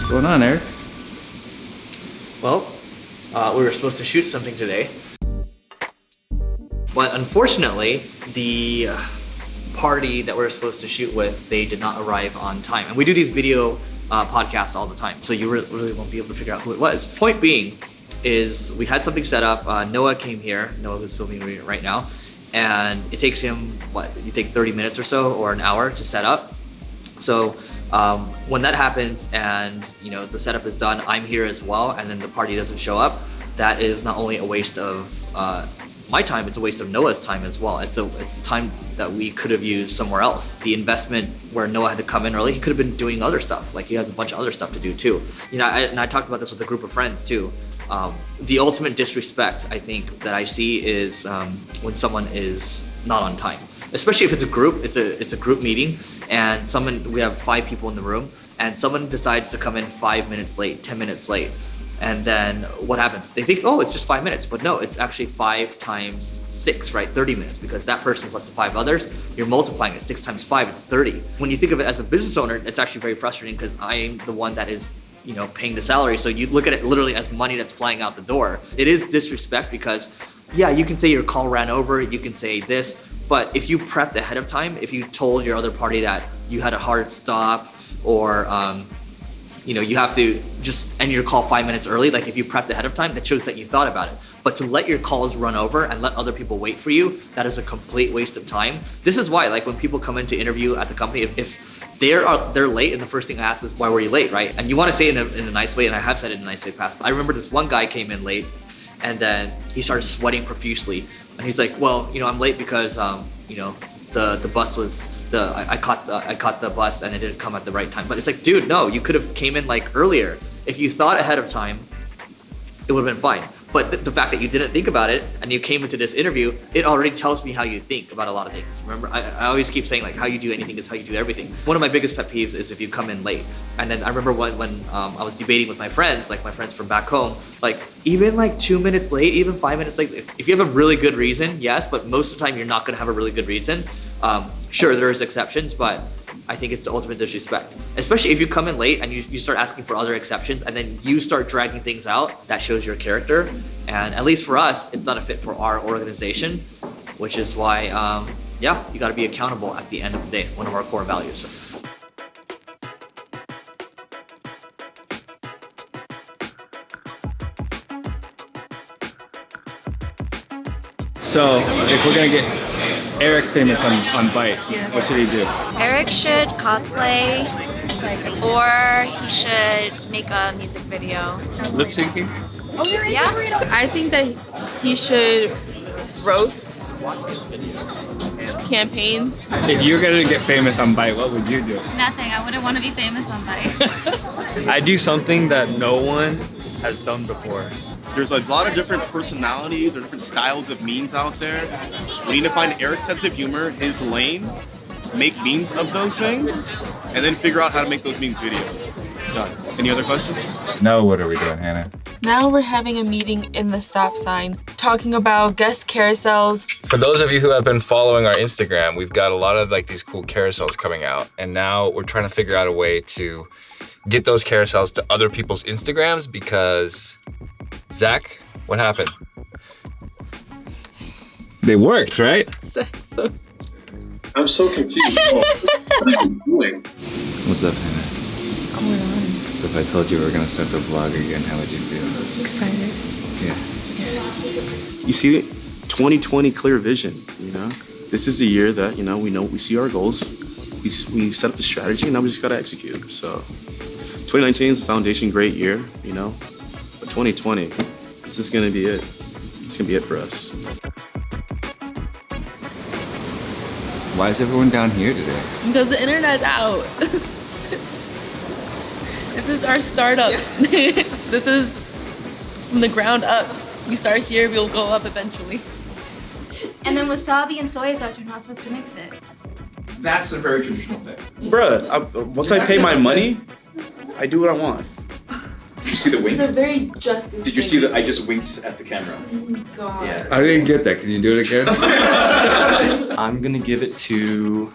What's going on, Eric? Well, we were supposed to shoot something today, but unfortunately, the party that we were supposed to shoot with, they did not arrive on time. And we do these video podcasts all the time, so you really won't be able to figure out who it was. Point being is we had something set up. Noah came here, Noah who's filming right now, and it takes him, what, you think 30 minutes or so, or an hour to set up. So when that happens and the setup is done, I'm here as well, and then the party doesn't show up, that is not only a waste of my time, it's a waste of Noah's time as well. It's time that we could have used somewhere else. The investment where Noah had to come in early, he could have been doing other stuff. Like, he has a bunch of other stuff to do too. I talked about this with a group of friends too. The ultimate disrespect, I think, that I see is when someone is not on time. Especially if it's a group, it's a group meeting, and we have 5 people in the room, and someone decides to come in 5 minutes late, 10 minutes late. And then what happens? They think, oh, it's just 5 minutes, but no, it's actually 5 times 6, right? 30 minutes, because that person plus the 5 others, you're multiplying it. 6 times 5, it's 30. When you think of it as a business owner, it's actually very frustrating because I'm the one that is paying the salary. So you look at it literally as money that's flying out the door. It is disrespect because, yeah, you can say your call ran over, you can say this, but if you prepped ahead of time, if you told your other party that you had a hard stop, or you have to just end your call 5 minutes early, like if you prepped ahead of time, that shows that you thought about it. But to let your calls run over and let other people wait for you, that is a complete waste of time. This is why, like, when people come in to interview at the company, if they're late, and the first thing I ask is, why were you late, right? And you want to say it in a nice way, and I have said it in a nice way past. But I remember this one guy came in late, and then he started sweating profusely. And he's like, well, I'm late because the bus was I caught the bus and it didn't come at the right time. But it's like, dude, no, you could have came in like earlier. If you thought ahead of time, it would have been fine. But the fact that you didn't think about it and you came into this interview, it already tells me how you think about a lot of things. Remember, I always keep saying, like, how you do anything is how you do everything. One of my biggest pet peeves is if you come in late. And then I remember when I was debating with my friends, like my friends from back home, like even like 2 minutes late, even 5 minutes late, if you have a really good reason, yes, but most of the time you're not gonna have a really good reason. Sure, there's exceptions, but I think it's the ultimate disrespect. Especially if you come in late and you start asking for other exceptions and then you start dragging things out, that shows your character. And at least for us, it's not a fit for our organization, which is why, yeah, you gotta be accountable at the end of the day, one of our core values. So, if we're gonna get Eric famous on Byte, yes, what should he do? Eric should cosplay, or he should make a music video. Lip syncing? Yeah. I think that he should roast campaigns. If you're gonna get famous on Byte, what would you do? Nothing. I wouldn't want to be famous on Byte. I do something that no one has done before. There's a lot of different personalities or different styles of memes out there. We need to find Eric's sense of humor, his lane, make memes of those things, and then figure out how to make those memes videos. Done. Any other questions? Now what are we doing, Hannah? Now we're having a meeting in the stop sign, talking about guest carousels. For those of you who have been following our Instagram, we've got a lot of like these cool carousels coming out, and now we're trying to figure out a way to get those carousels to other people's Instagrams because Zach, what happened? They worked, right? So I'm so confused. What are you doing? What's up, Hannah? what's going on? So if I told you we were gonna start the vlog again, how would you feel? Excited. Yeah. Yes. You see, 2020 clear vision, This is the year that, we see our goals. We set up the strategy, and now we just gotta execute. So 2019 is a foundation great year, But 2020, this is gonna be it. It's gonna be it for us. Why is everyone down here today? Because the internet's out. This is our startup. This is from the ground up. We start here, we'll go up eventually. And then wasabi and soy sauce, you're not supposed to mix it. That's a very traditional thing. Bruh, once I pay my money, I do what I want. Did you see the wink? They're very justice. Did you see that I just winked at the camera? Oh, God. Yeah. I didn't get that. Can you do it again? I'm gonna give it to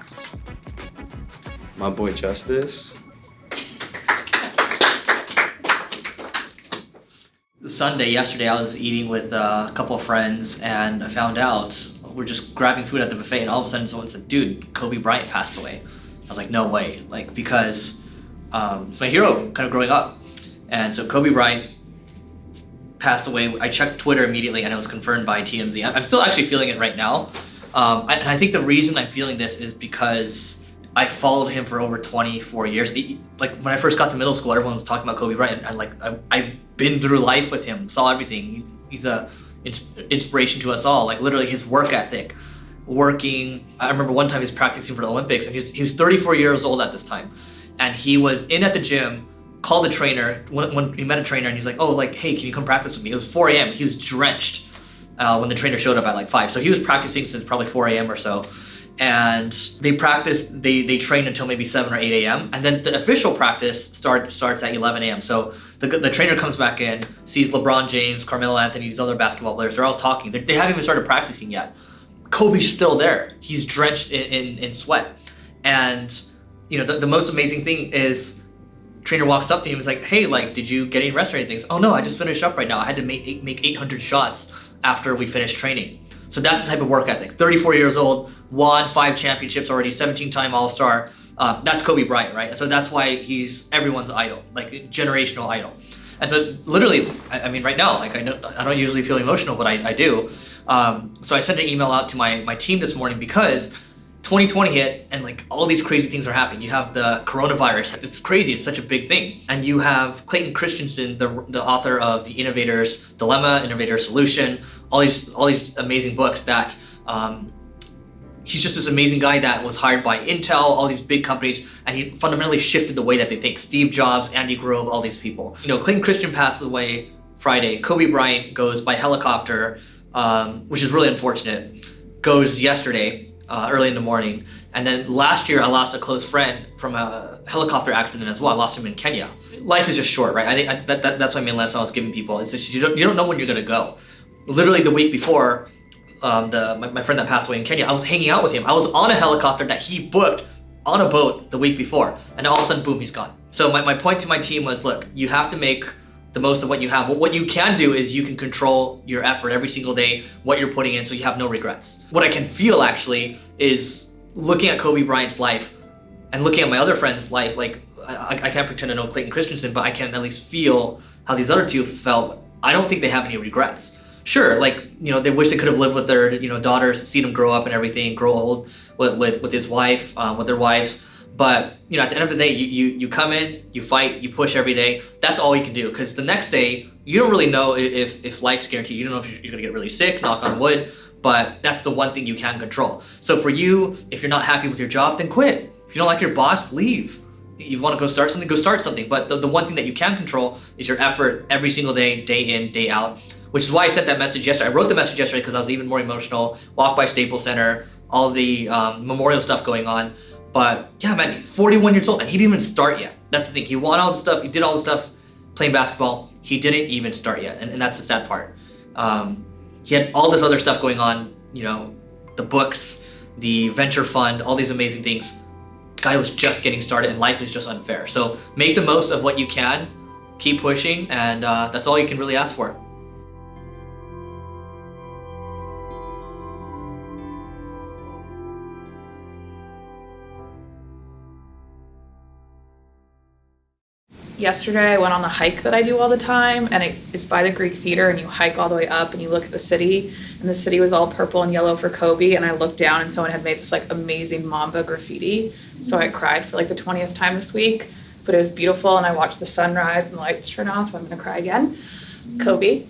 my boy Justice. Sunday, yesterday, I was eating with a couple of friends and I found out we're just grabbing food at the buffet and all of a sudden someone said, dude, Kobe Bryant passed away. I was like, no way. Like, because it's my hero kind of growing up. And so Kobe Bryant passed away. I checked Twitter immediately and it was confirmed by TMZ. I'm still actually feeling it right now. And I think the reason I'm feeling this is because I followed him for over 24 years. Like when I first got to middle school, everyone was talking about Kobe Bryant, and like I've been through life with him, saw everything. He's a inspiration to us all. Like literally his work ethic, working. I remember one time he was practicing for the Olympics, and he was 34 years old at this time, and he was in at the gym. Called the trainer when he met a trainer, and he's like, "Oh, like hey, can you come practice with me?" It was 4 a.m. He was drenched when the trainer showed up at like 5. So he was practicing since probably 4 a.m. or so. And they practiced, they trained until maybe 7 or 8 a.m. And then the official practice starts at 11 a.m. So the trainer comes back in, sees LeBron James, Carmelo Anthony, these other basketball players, they're all talking. They haven't even started practicing yet. Kobe's still there. He's drenched in sweat. And you know, the most amazing thing is, trainer walks up to him and is like, hey, like, did you get any rest or anything? He's, oh no, I just finished up right now. I had to make 800 shots after we finished training. So that's the type of work ethic. 34 years old, won 5 championships already, 17-time All-Star. That's Kobe Bryant, right? So that's why he's everyone's idol, like generational idol. And so literally, I mean, right now, like I don't usually feel emotional, but I do. So I sent an email out to my team this morning because 2020 hit and like all these crazy things are happening. You have the coronavirus. It's crazy. It's such a big thing. And you have Clayton Christensen, the author of The Innovator's Dilemma, Innovator's Solution, all these amazing books that he's just this amazing guy that was hired by Intel, all these big companies, and he fundamentally shifted the way that they think. Steve Jobs, Andy Grove, all these people. You know, Clayton Christensen passes away Friday. Kobe Bryant goes by helicopter, which is really unfortunate, goes yesterday. Early in the morning. And then last year I lost a close friend from a helicopter accident as well. I lost him in Kenya. Life is just short, right? I think that's my main lesson I was giving people. It's just you don't know when you're gonna go. Literally the week before, my friend that passed away in Kenya, I was hanging out with him. I was on a helicopter that he booked on a boat the week before, and all of a sudden, boom, he's gone. So my point to my team was, look, you have to make the most of what you have. What you can do is you can control your effort every single day, what you're putting in, so you have no regrets. What I can feel actually is looking at Kobe Bryant's life and looking at my other friend's life, like I can't pretend to know Clayton Christensen, but I can at least feel how these other two felt. I don't think they have any regrets. Sure, like, you know, they wish they could have lived with their, you know, daughters, seen them grow up and everything, grow old with his wife, with their wives. But, you know, at the end of the day, you come in, you fight, you push every day. That's all you can do. Because the next day, you don't really know if life's guaranteed. You don't know if you're going to get really sick, knock on wood. But that's the one thing you can control. So for you, if you're not happy with your job, then quit. If you don't like your boss, leave. You want to go start something, go start something. But the one thing that you can control is your effort every single day, day in, day out. Which is why I sent that message yesterday. I wrote the message yesterday because I was even more emotional. Walked by Staples Center, all the memorial stuff going on. But yeah, man, 41 years old and he didn't even start yet. That's the thing. He won all the stuff. He did all the stuff playing basketball. He didn't even start yet. And that's the sad part. He had all this other stuff going on, you know, the books, the venture fund, all these amazing things. The guy was just getting started and life is just unfair. So make the most of what you can, keep pushing, and that's all you can really ask for. Yesterday I went on the hike that I do all the time, and it's by the Greek Theater, and you hike all the way up and you look at the city, and the city was all purple and yellow for Kobe, and I looked down and someone had made this like amazing Mamba graffiti. So I cried for like the 20th time this week, but it was beautiful, and I watched the sunrise and the lights turn off. I'm gonna cry again. Kobe.